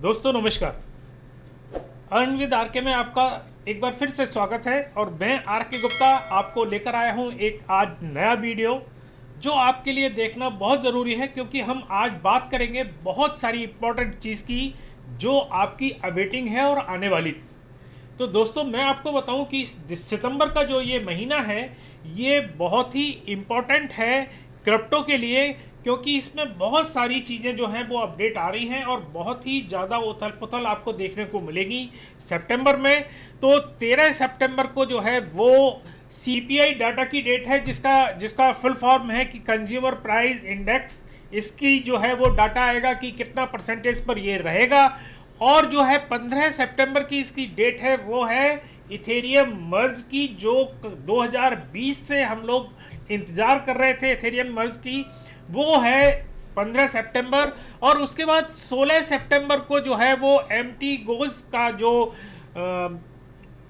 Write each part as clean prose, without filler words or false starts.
दोस्तों नमस्कार। Earn with are के में आपका एक बार फिर से स्वागत है और मैं आर के गुप्ता आपको लेकर आया हूं एक आज नया वीडियो जो आपके लिए देखना बहुत ज़रूरी है, क्योंकि हम आज बात करेंगे बहुत सारी इंपॉर्टेंट चीज़ की जो आपकी अवेटिंग है और आने वाली। तो दोस्तों मैं आपको बताऊं कि सितंबर का जो ये महीना है ये बहुत ही इम्पोर्टेंट है क्रिप्टो के लिए, क्योंकि इसमें बहुत सारी चीज़ें जो हैं वो अपडेट आ रही हैं और बहुत ही ज़्यादा उथल पुथल आपको देखने को मिलेगी सितंबर में। तो 13 सितंबर को जो है वो सीपीआई डाटा की डेट है, जिसका फुल फॉर्म है कि कंज्यूमर प्राइस इंडेक्स। इसकी जो है वो डाटा आएगा कि कितना परसेंटेज पर ये रहेगा। और जो है 15 सितंबर की इसकी डेट है वो है इथेरियम मर्ज की, जो 2020 से हम लोग इंतज़ार कर रहे थे इथेरियम मर्ज की, वो है 15 सितंबर। और उसके बाद 16 सितंबर को जो है वो एमटी गोज का जो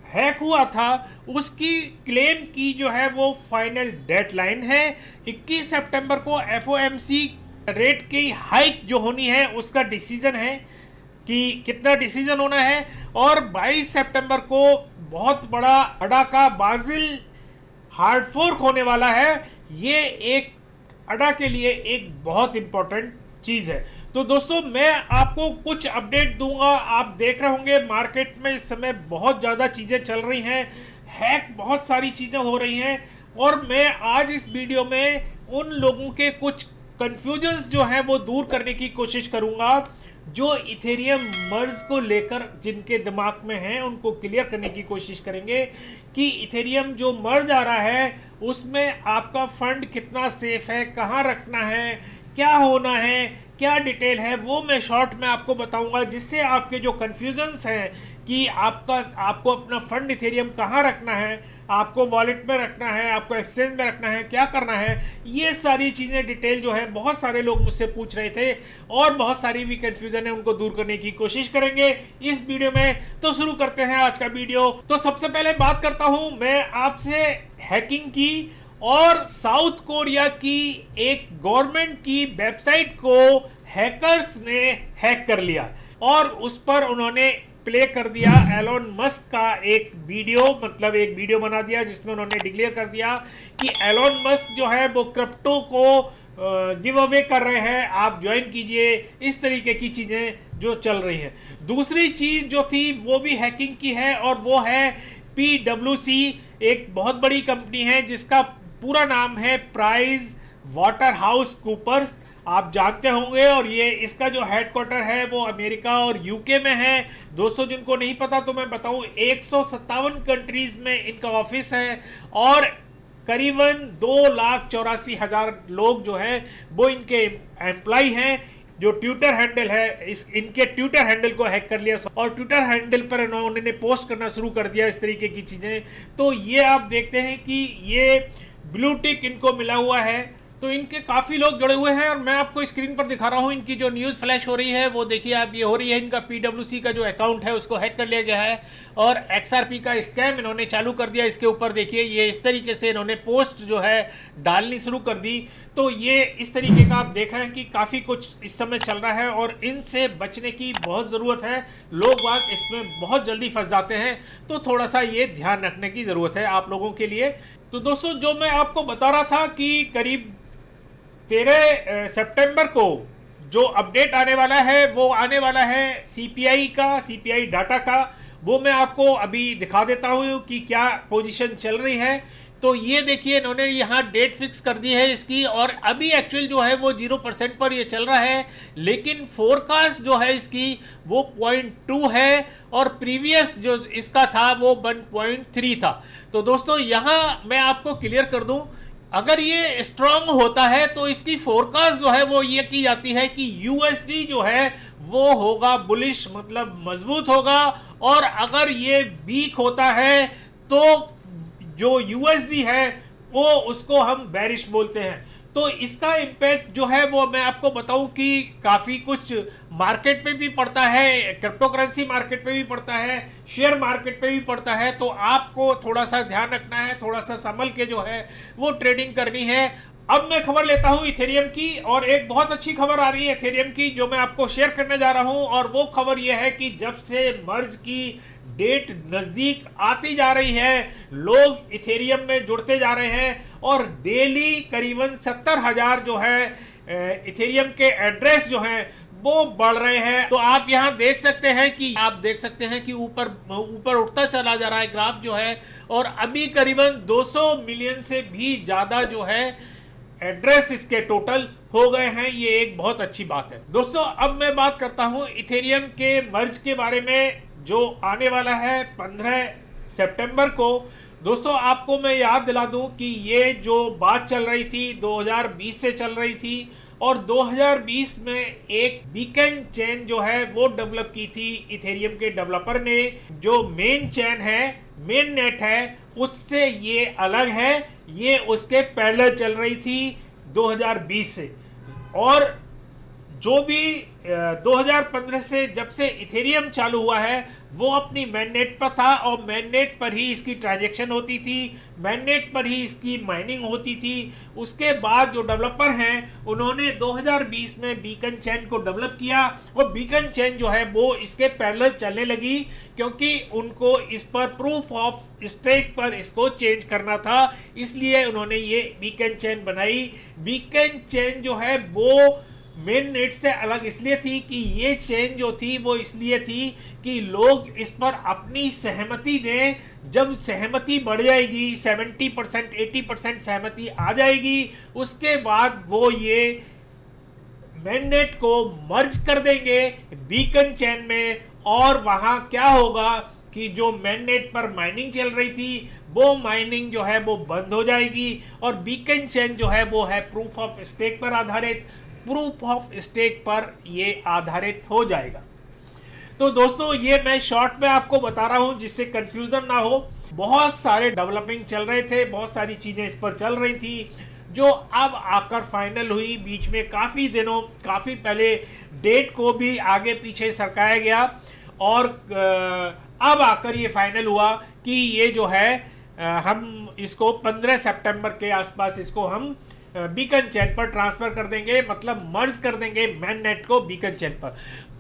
हैक हुआ था उसकी क्लेम की जो है वो फाइनल डेडलाइन है। 21 सितंबर को एफओएमसी रेट की हाइक जो होनी है उसका डिसीजन है कि कितना डिसीजन होना है। और 22 सितंबर को बहुत बड़ा अडा का बाजिल हार्ड फोर्क होने वाला है। ये एक अडा के लिए एक बहुत इंपॉर्टेंट चीज़ है। तो दोस्तों मैं आपको कुछ अपडेट दूंगा। आप देख रहे होंगे मार्केट में इस समय बहुत ज़्यादा चीज़ें चल रही हैं, हैक बहुत सारी चीज़ें हो रही हैं, और मैं आज इस वीडियो में उन लोगों के कुछ कंफ्यूजन्स जो हैं वो दूर करने की कोशिश करूंगा जो इथेरियम मर्ज को लेकर जिनके दिमाग में हैं, उनको क्लियर करने की कोशिश करेंगे कि इथेरियम जो मर्ज आ रहा है उसमें आपका फंड कितना सेफ है, कहाँ रखना है, क्या होना है, क्या डिटेल है, वो मैं शॉर्ट में आपको बताऊंगा, जिससे आपके जो कन्फ्यूजन्स हैं कि आपको अपना फंड इथेरियम कहाँ रखना है, आपको वॉलेट में रखना है, आपको एक्सचेंज में रखना है, क्या करना है, ये सारी चीज़ें डिटेल जो है बहुत सारे लोग मुझसे पूछ रहे थे और बहुत सारी भी कन्फ्यूजन है उनको दूर करने की कोशिश करेंगे इस वीडियो में। तो शुरू करते हैं आज का वीडियो। तो सबसे पहले बात करता हूं मैं आपसे हैकिंग की, और साउथ कोरिया की एक गवर्नमेंट की वेबसाइट को हैकर्स ने हैक कर लिया और उस पर उन्होंने प्ले कर दिया एलोन मस्क का एक वीडियो, मतलब एक वीडियो बना दिया जिसमें उन्होंने डिक्लेयर कर दिया कि एलोन मस्क जो है वो क्रिप्टो को गिव अवे कर रहे हैं, आप ज्वाइन कीजिए। इस तरीके की चीज़ें जो चल रही हैं। दूसरी चीज़ जो थी वो भी हैकिंग की है और वो है PwC, एक बहुत बड़ी कंपनी है जिसका पूरा नाम है प्राइस वाटर हाउस कूपर्स, आप जानते होंगे। और ये इसका जो हेडक्वार्टर है वो अमेरिका और यूके में है। दोस्तों जिनको नहीं पता तो मैं बताऊं, 157 कंट्रीज में इनका ऑफिस है और करीबन 2,84,000 लोग जो हैं वो इनके एम्प्लॉय हैं। जो ट्विटर हैंडल है, इनके ट्विटर हैंडल को हैक कर लिया और ट्विटर हैंडल पर उन्होंने पोस्ट करना शुरू कर दिया इस तरीके की चीज़ें। तो ये आप देखते हैं कि ये ब्लू टिक इनको मिला हुआ है, तो इनके काफ़ी लोग जुड़े हुए हैं। और मैं आपको स्क्रीन पर दिखा रहा हूँ इनकी जो न्यूज़ फ्लैश हो रही है वो देखिए आप, ये हो रही है। इनका PwC का जो अकाउंट है उसको हैक कर लिया गया है और XRP का स्कैम इन्होंने चालू कर दिया। इसके ऊपर देखिए ये इस तरीके से इन्होंने पोस्ट जो है डालनी शुरू कर दी। तो ये इस तरीके का आप देख रहे हैं कि काफ़ी कुछ इस समय चल रहा है और इनसे बचने की बहुत ज़रूरत है। लोग बाग इसमें बहुत जल्दी फंस जाते हैं, तो थोड़ा सा ये ध्यान रखने की ज़रूरत है आप लोगों के लिए। तो दोस्तों जो मैं आपको बता रहा था कि करीब 13 सितंबर को जो अपडेट आने वाला है वो आने वाला है सीपीआई डाटा का। वो मैं आपको अभी दिखा देता हूँ कि क्या पोजीशन चल रही है। तो ये देखिए इन्होंने यहाँ डेट फिक्स कर दी है इसकी, और अभी एक्चुअल जो है वो 0% पर ये चल रहा है, लेकिन फोरकास्ट जो है इसकी वो 0.2 है और प्रीवियस जो इसका था वो 1.3 था। तो दोस्तों यहाँ मैं आपको क्लियर कर दूं, अगर ये स्ट्रांग होता है तो इसकी फोरकास्ट जो है वो ये की जाती है कि यूएसडी जो है वो होगा बुलिश, मतलब मजबूत होगा। और अगर ये वीक होता है तो जो यूएसडी है वो उसको हम बेरिश बोलते हैं। तो इसका इम्पैक्ट जो है वो मैं आपको बताऊं कि काफ़ी कुछ मार्केट पे भी पड़ता है, क्रिप्टो करेंसी मार्केट पे भी पड़ता है, शेयर मार्केट पे भी पड़ता है। तो आपको थोड़ा सा ध्यान रखना है, थोड़ा सा संभल के जो है वो ट्रेडिंग करनी है। अब मैं खबर लेता हूं इथेरियम की, और एक बहुत अच्छी खबर आ रही है इथेरियम की जो मैं आपको शेयर करने जा रहा हूं। और वो खबर यह है कि जब से मर्ज की डेट नजदीक आती जा रही है, लोग इथेरियम में जुड़ते जा रहे हैं, और डेली करीबन 70,000 जो है इथेरियम के एड्रेस जो हैं वो बढ़ रहे हैं। तो आप यहां देख सकते हैं कि ऊपर ऊपर उठता चला जा रहा है ग्राफ जो है, और अभी करीबन 200 मिलियन से भी ज्यादा जो है एड्रेस इसके टोटल हो गए हैं। ये एक बहुत अच्छी बात है दोस्तों। अब मैं बात करता हूं इथेरियम के मर्ज के बारे में जो आने वाला है 15 सितंबर को। दोस्तों आपको मैं याद दिला दूं कि ये जो बात चल रही थी 2020 से चल रही थी, और 2020 में एक बीकन चेन जो है वो डेवलप की थी इथेरियम के डेवलपर ने। जो मेन चेन है, मेन नेट है, उससे ये अलग है, ये उसके पैरेलल चल रही थी 2020 से। और जो भी 2015 से जब से इथेरियम चालू हुआ है वो अपनी मैननेट पर था, और मैननेट पर ही इसकी ट्रांजैक्शन होती थी, मैननेट पर ही इसकी माइनिंग होती थी। उसके बाद जो डेवलपर हैं उन्होंने 2020 में बीकन चेन को डेवलप किया, और बीकन चेन जो है वो इसके पैरेलल चलने लगी, क्योंकि उनको इस पर प्रूफ ऑफ स्टेक पर इसको चेंज करना था, इसलिए उन्होंने ये बीकन चेन बनाई। बीकन चेन जो है वो मेन नेट से अलग इसलिए थी कि ये चेन जो थी वो इसलिए थी कि लोग इस पर अपनी सहमति दें। जब सहमति बढ़ जाएगी, 70% 80% सहमति आ जाएगी, उसके बाद वो ये मेननेट को मर्ज कर देंगे बीकन चेन में। और वहां क्या होगा कि जो मेननेट पर माइनिंग चल रही थी वो माइनिंग जो है वो बंद हो जाएगी, और बीकन चेन जो है वो है प्रूफ ऑफ स्टेक पर आधारित, प्रूफ ऑफ स्टेक पर ये आधारित हो जाएगा। तो दोस्तों ये मैं शॉर्ट में आपको बता रहा हूं जिससे कंफ्यूजन ना हो। बहुत सारे डेवलपिंग चल रहे थे, बहुत सारी चीजें इस पर चल रही थी जो अब आकर फाइनल हुई। बीच में काफी पहले डेट को भी आगे पीछे सरकाया गया, और अब आकर ये फाइनल हुआ कि ये जो है हम इसको 15 सितंबर के आसपास इसको हम बीकन चेन पर ट्रांसफर कर देंगे, मतलब मर्ज कर देंगे मैननेट को बीकन चेन पर।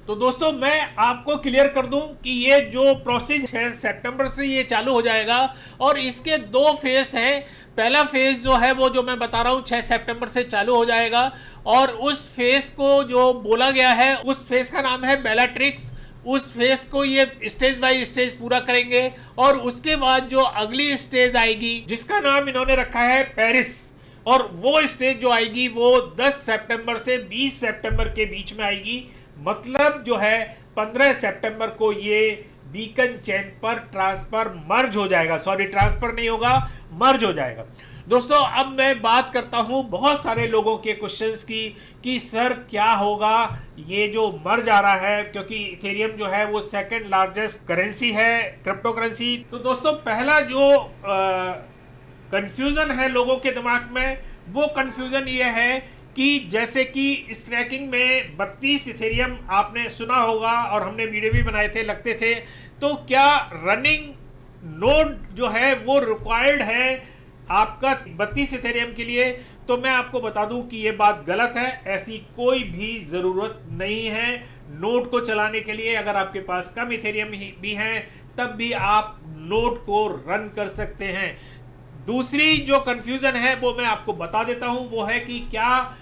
तो दोस्तों मैं आपको क्लियर कर दूं कि ये जो प्रोसेस है सितंबर से ये चालू हो जाएगा, और इसके 2 फेज हैं। पहला फेज जो है वो जो मैं बता रहा हूं 6 सितंबर से चालू हो जाएगा, और उस फेज को जो बोला गया है उस फेज का नाम है बेलाट्रिक्स। उस फेज को ये स्टेज बाय स्टेज पूरा करेंगे, और उसके बाद जो अगली स्टेज आएगी जिसका नाम इन्होंने रखा है पेरिस, और वो स्टेज जो आएगी वो 10 सितंबर से 20 सितंबर के बीच में आएगी। मतलब जो है 15 सितंबर को ये बीकन चेन पर मर्ज हो जाएगा, सॉरी ट्रांसफर नहीं होगा, मर्ज हो जाएगा। दोस्तों अब मैं बात करता हूं बहुत सारे लोगों के क्वेश्चंस की कि सर क्या होगा ये जो मर्ज आ रहा है, क्योंकि इथेरियम जो है वो सेकंड लार्जेस्ट करेंसी है, क्रिप्टो करेंसी। तो दोस्तों पहला जो कंफ्यूजन है लोगों के दिमाग में, वो कंफ्यूजन ये है कि जैसे कि स्टैकिंग में 32 इथेरियम आपने सुना होगा और हमने वीडियो भी बनाए थे, लगते थे, तो क्या रनिंग नोड जो है वो रिक्वायर्ड है आपका 32 इथेरियम के लिए? तो मैं आपको बता दूं कि ये बात गलत है, ऐसी कोई भी ज़रूरत नहीं है नोड को चलाने के लिए। अगर आपके पास कम इथेरियम भी हैं तब भी आप नोड को रन कर सकते हैं। दूसरी जो कंफ्यूजन है वो मैं आपको बता देता हूं, वो है कि क्या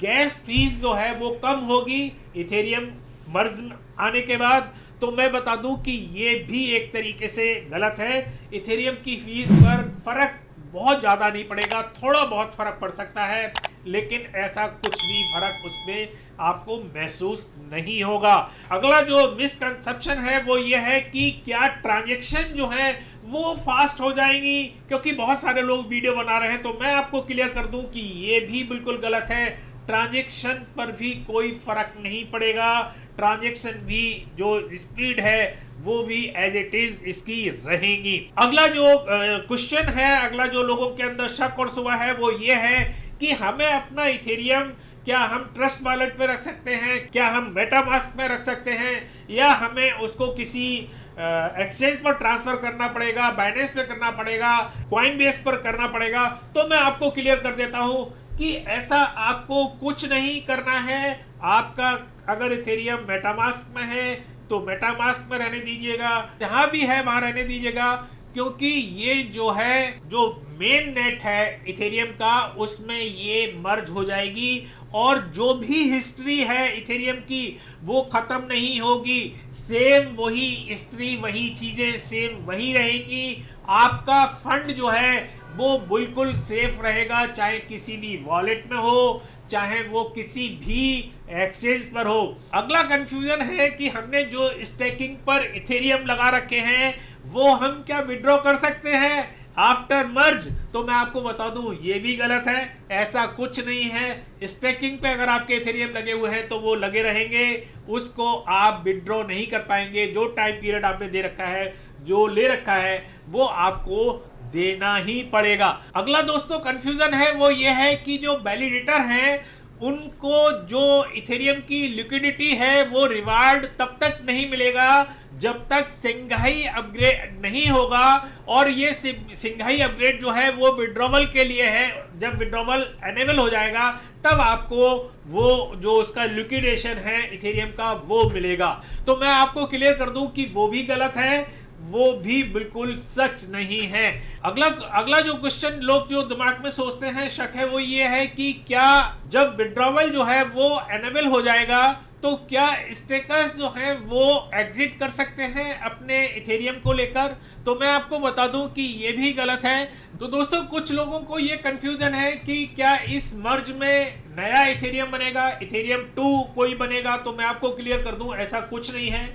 गैस फीस जो है वो कम होगी इथेरियम मर्ज आने के बाद? तो मैं बता दूं कि ये भी एक तरीके से गलत है। इथेरियम की फीस पर फर्क बहुत ज़्यादा नहीं पड़ेगा, थोड़ा बहुत फर्क पड़ सकता है, लेकिन ऐसा कुछ भी फर्क उसमें आपको महसूस नहीं होगा। अगला जो मिसकंसेप्शन है वो ये है कि क्या ट्रांजैक्शन जो है वो फास्ट हो जाएंगी, क्योंकि बहुत सारे लोग वीडियो बना रहे हैं। तो मैं आपको क्लियर कर दूं कि ये भी बिल्कुल गलत है, ट्रांजैक्शन पर भी कोई फर्क नहीं पड़ेगा। ट्रांजैक्शन भी जो स्पीड है वो भी एज इट इज इसकी रहेगी। अगला जो क्वेश्चन है, अगला जो लोगों के अंदर शक और शुबा है वो ये है कि हमें अपना इथेरियम क्या हम ट्रस्ट वॉलेट पे रख सकते हैं, क्या हम मेटामास्क में रख सकते हैं, या हमें उसको किसी एक्सचेंज पर ट्रांसफर करना पड़ेगा, बाइनेंस पे करना पड़ेगा, कॉइनबेस पर करना पड़ेगा। तो मैं आपको क्लियर कर देता हूं कि ऐसा आपको कुछ नहीं करना है। आपका अगर इथेरियम मेटामास्क में है तो मेटामास्क में रहने दीजिएगा, जहां भी है वहां रहने दीजिएगा, क्योंकि ये जो है जो मेन नेट है इथेरियम का उसमें ये मर्ज हो जाएगी और जो भी हिस्ट्री है इथेरियम की वो खत्म नहीं होगी। सेम वही हिस्ट्री, वही चीजें सेम वही रहेंगी। आपका फंड जो है वो बिल्कुल सेफ रहेगा, चाहे किसी भी वॉलेट में हो, चाहे वो किसी भी एक्सचेंज पर हो। अगला कंफ्यूजन है कि हमने जो स्टेकिंग पर इथेरियम लगा रखे हैं वो हम क्या विड्रॉ कर सकते हैं आफ्टर मर्ज। तो मैं आपको बता दूं ये भी गलत है, ऐसा कुछ नहीं है। स्टेकिंग पे अगर आपके इथेरियम लगे हुए हैं तो वो लगे रहेंगे, उसको आप विड्रॉ नहीं कर पाएंगे। जो टाइम पीरियड आपने दे रखा है, जो ले रखा है, वो आपको देना ही पड़ेगा। अगला दोस्तों कंफ्यूजन है वो ये है कि जो वैलिडेटर हैं उनको जो इथेरियम की लिक्विडिटी है वो रिवार्ड तब तक नहीं मिलेगा जब तक सिंघाई अपग्रेड नहीं होगा। और ये सिंघाई अपग्रेड जो है वो विड्रॉवल के लिए है। जब विड्रॉवल एनेबल हो जाएगा तब आपको वो जो उसका लिक्विडेशन है इथेरियम का वो मिलेगा। तो मैं आपको क्लियर कर दूं कि वो भी गलत है, वो भी बिल्कुल सच नहीं है। अगला जो क्वेश्चन लोग जो दिमाग में सोचते हैं, शक है, वो ये है कि क्या जब विड्रॉवल जो है वो एनेबल हो जाएगा तो क्या स्टेकर्स जो हैं वो एग्जिट कर सकते हैं अपने इथेरियम को लेकर। तो मैं आपको बता दूं कि ये भी गलत है। तो दोस्तों कुछ लोगों को ये कंफ्यूजन है कि क्या इस मर्ज में नया इथेरियम बनेगा, इथेरियम 2 कोई बनेगा। तो मैं आपको क्लियर कर दूं ऐसा कुछ नहीं है,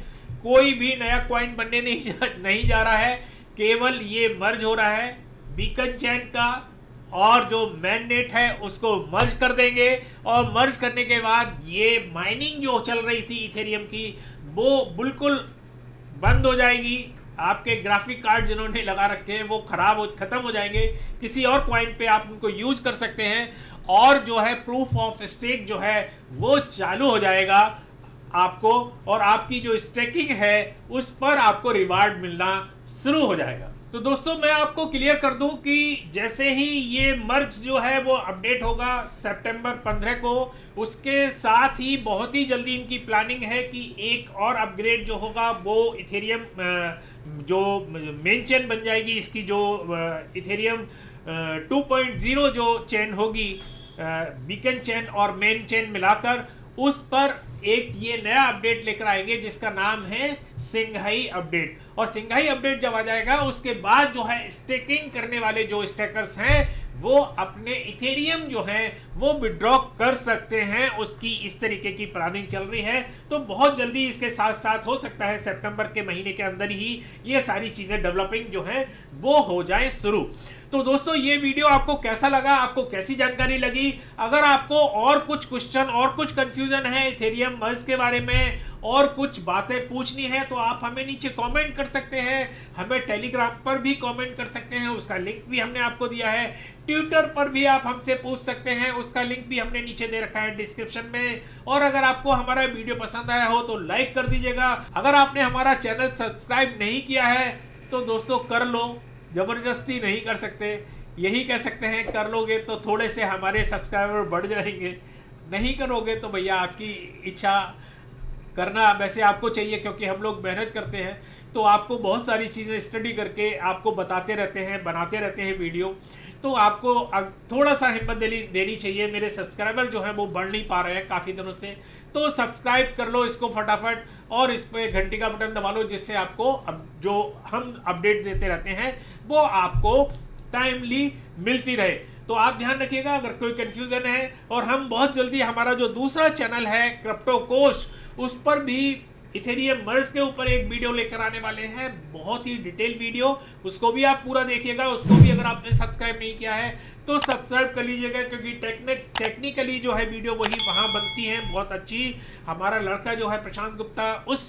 कोई भी नया कॉइन बनने नहीं जा रहा है। केवल ये मर्ज हो रहा है बीकन चैन का और जो मेन नेट है उसको मर्ज कर देंगे। और मर्ज करने के बाद ये माइनिंग जो चल रही थी इथेरियम की वो बिल्कुल बंद हो जाएगी। आपके ग्राफिक कार्ड जिन्होंने लगा रखे हैं वो खत्म हो जाएंगे, किसी और कॉइन पे आप उनको यूज कर सकते हैं। और जो है प्रूफ ऑफ स्टेक जो है वो चालू हो जाएगा आपको, और आपकी जो स्टेकिंग है उस पर आपको रिवार्ड मिलना शुरू हो जाएगा। तो दोस्तों मैं आपको क्लियर कर दूं कि जैसे ही ये मर्ज जो है वो अपडेट होगा सितंबर 15 को, उसके साथ ही बहुत ही जल्दी इनकी प्लानिंग है कि एक और अपग्रेड जो होगा वो इथेरियम जो मेन चेन बन जाएगी, इसकी जो इथेरियम 2.0 जो चेन होगी बीकन चेन और मेन चेन मिलाकर, उस पर एक ये नया अपडेट लेकर आएंगे जिसका नाम है सिंघाई अपडेट। और सिंघाई अपडेट जब आ जाएगा उसके बाद जो है स्टेकिंग करने वाले जो स्टेकर्स हैं वो अपने इथेरियम जो है वो विड्रॉ कर सकते हैं। उसकी इस तरीके की प्लानिंग चल रही है। तो बहुत जल्दी इसके साथ साथ हो सकता है सितंबर के महीने के अंदर ही ये सारी चीजें डेवलपिंग जो है वो हो जाए शुरू। तो दोस्तों ये वीडियो आपको कैसा लगा, आपको कैसी जानकारी लगी? अगर आपको और कुछ क्वेश्चन और कुछ कंफ्यूजन है इथेरियम मर्ज के बारे में और कुछ बातें पूछनी है तो आप हमें नीचे कमेंट कर सकते हैं। हमें टेलीग्राम पर भी कमेंट कर सकते हैं, उसका लिंक भी हमने आपको दिया है। ट्विटर पर भी आप हमसे पूछ सकते हैं, उसका लिंक भी हमने नीचे दे रखा है डिस्क्रिप्शन में। और अगर आपको हमारा वीडियो पसंद आया हो तो लाइक कर दीजिएगा। अगर आपने हमारा चैनल सब्सक्राइब नहीं किया है तो दोस्तों कर लो, जबरदस्ती नहीं कर सकते, यही कह सकते हैं कर लोगे तो थोड़े से हमारे सब्सक्राइबर बढ़ जाएंगे, नहीं करोगे तो भैया आपकी इच्छा। करना वैसे आपको चाहिए क्योंकि हम लोग मेहनत करते हैं, तो आपको बहुत सारी चीज़ें स्टडी करके आपको बताते रहते हैं, बनाते रहते हैं वीडियो। तो आपको थोड़ा सा हिम्मत देनी चाहिए। मेरे सब्सक्राइबर जो है वो बढ़ नहीं पा रहे हैं काफ़ी दिनों से, तो सब्सक्राइब कर लो इसको फटाफट और इस पर घंटी का बटन दबा लो, जिससे आपको जो हम अपडेट देते रहते हैं वो आपको टाइमली मिलती रहे। तो आप ध्यान रखिएगा अगर कोई कंफ्यूजन है। और हम बहुत जल्दी हमारा जो दूसरा चैनल है क्रिप्टो कोश, उस पर भी इथेरियम मर्ज के ऊपर एक वीडियो लेकर आने वाले हैं, बहुत ही डिटेल वीडियो, उसको भी आप पूरा देखिएगा। उसको भी अगर आपने सब्सक्राइब नहीं किया है तो सब्सक्राइब कर लीजिएगा, क्योंकि टेक्निकली जो है वीडियो वही वहाँ बनती है बहुत अच्छी। हमारा लड़का जो है प्रशांत गुप्ता उस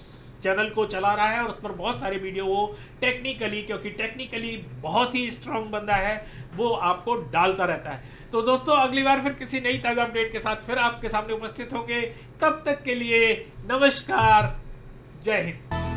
चैनल को चला रहा है और उस पर बहुत सारे वीडियो वो टेक्निकली, क्योंकि टेक्निकली बहुत ही स्ट्रांग बंदा है, वो आपको डालता रहता है। तो दोस्तों अगली बार फिर किसी नई ताज़ा अपडेट के साथ फिर आपके सामने उपस्थित होंगे। तब तक के लिए नमस्कार, जय हिंद।